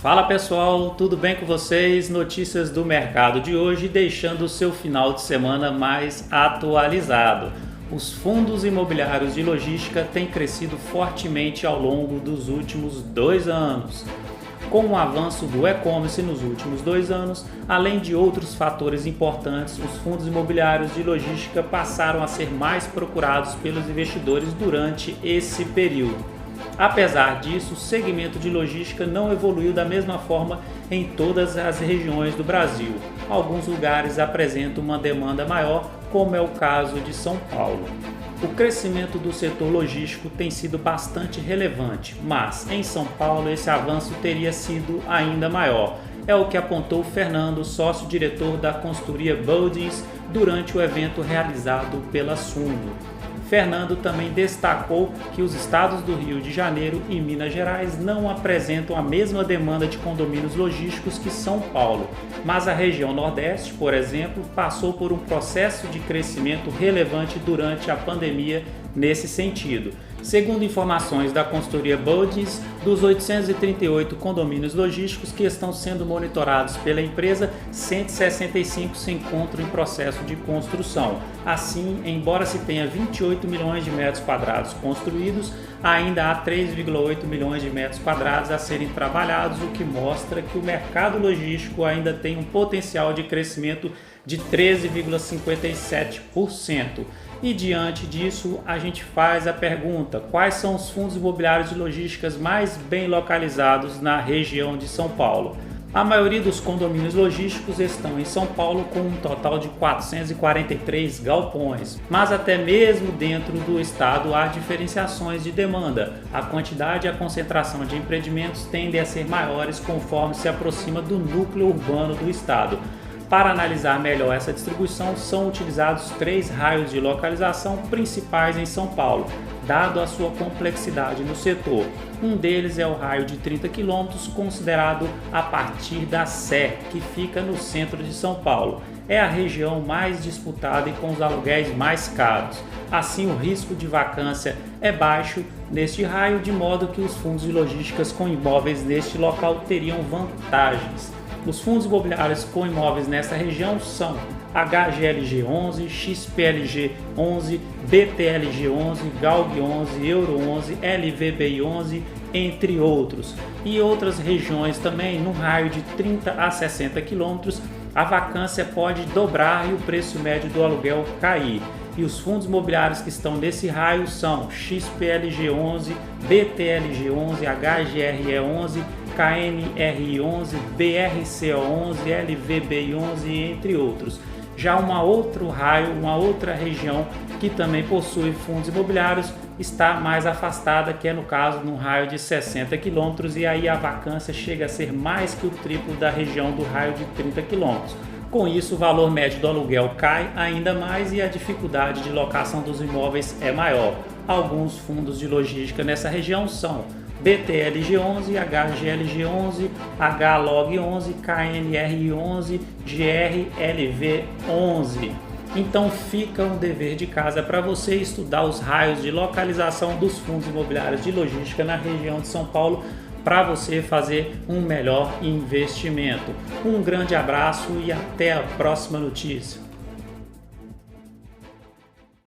Fala pessoal, tudo bem com vocês? Notícias do mercado de hoje, deixando o seu final de semana mais atualizado. Os fundos imobiliários de logística têm crescido fortemente ao longo dos últimos 2 anos. Com o avanço do e-commerce nos últimos 2 anos, além de outros fatores importantes, os fundos imobiliários de logística passaram a ser mais procurados pelos investidores durante esse período. Apesar disso, o segmento de logística não evoluiu da mesma forma em todas as regiões do Brasil. Alguns lugares apresentam uma demanda maior, como é o caso de São Paulo. O crescimento do setor logístico tem sido bastante relevante, mas em São Paulo esse avanço teria sido ainda maior. É o que apontou Fernando, sócio-diretor da consultoria Boldings, durante o evento realizado pela Suno. Fernando também destacou que os estados do Rio de Janeiro e Minas Gerais não apresentam a mesma demanda de condomínios logísticos que São Paulo, mas a região Nordeste, por exemplo, passou por um processo de crescimento relevante durante a pandemia nesse sentido. Segundo informações da consultoria Boldings, dos 838 condomínios logísticos que estão sendo monitorados pela empresa, 165 se encontram em processo de construção. Assim, embora se tenha 28 milhões de metros quadrados construídos, ainda há 3,8 milhões de metros quadrados a serem trabalhados, o que mostra que o mercado logístico ainda tem um potencial de crescimento de 13,57%. E diante disso, a gente faz a pergunta: quais são os fundos imobiliários de logísticas mais bem localizados na região de São Paulo? A maioria dos condomínios logísticos estão em São Paulo, com um total de 443 galpões. Mas até mesmo dentro do estado há diferenciações de demanda. A quantidade e a concentração de empreendimentos tendem a ser maiores conforme se aproxima do núcleo urbano do estado. Para analisar melhor essa distribuição, são utilizados 3 raios de localização principais em São Paulo, dado a sua complexidade no setor. Um deles é o raio de 30 km, considerado a partir da Sé, que fica no centro de São Paulo. É a região mais disputada e com os aluguéis mais caros. Assim, o risco de vacância é baixo neste raio, de modo que os fundos de logísticas com imóveis neste local teriam vantagens. Os fundos imobiliários com imóveis nesta região são HGLG 11, XPLG 11, BTLG 11, GALG 11, Euro 11, LVBI 11, entre outros. E outras regiões também, no raio de 30 a 60 quilômetros, a vacância pode dobrar e o preço médio do aluguel cair. E os fundos imobiliários que estão nesse raio são XPLG 11, BTLG 11, HGRE 11, KNRI 11, BRCO 11, LVBI 11, entre outros. Já uma outro raio, uma outra região que também possui fundos imobiliários está mais afastada, que é no caso no raio de 60 km, e aí a vacância chega a ser mais que o triplo da região do raio de 30 km. Com isso, o valor médio do aluguel cai ainda mais e a dificuldade de locação dos imóveis é maior. Alguns fundos de logística nessa região são BTLG 11, HGLG 11, HLOG 11, KNRI 11, GRLV 11. Então fica um dever de casa para você estudar os raios de localização dos fundos imobiliários de logística na região de São Paulo, para você fazer um melhor investimento. Um grande abraço e até a próxima notícia.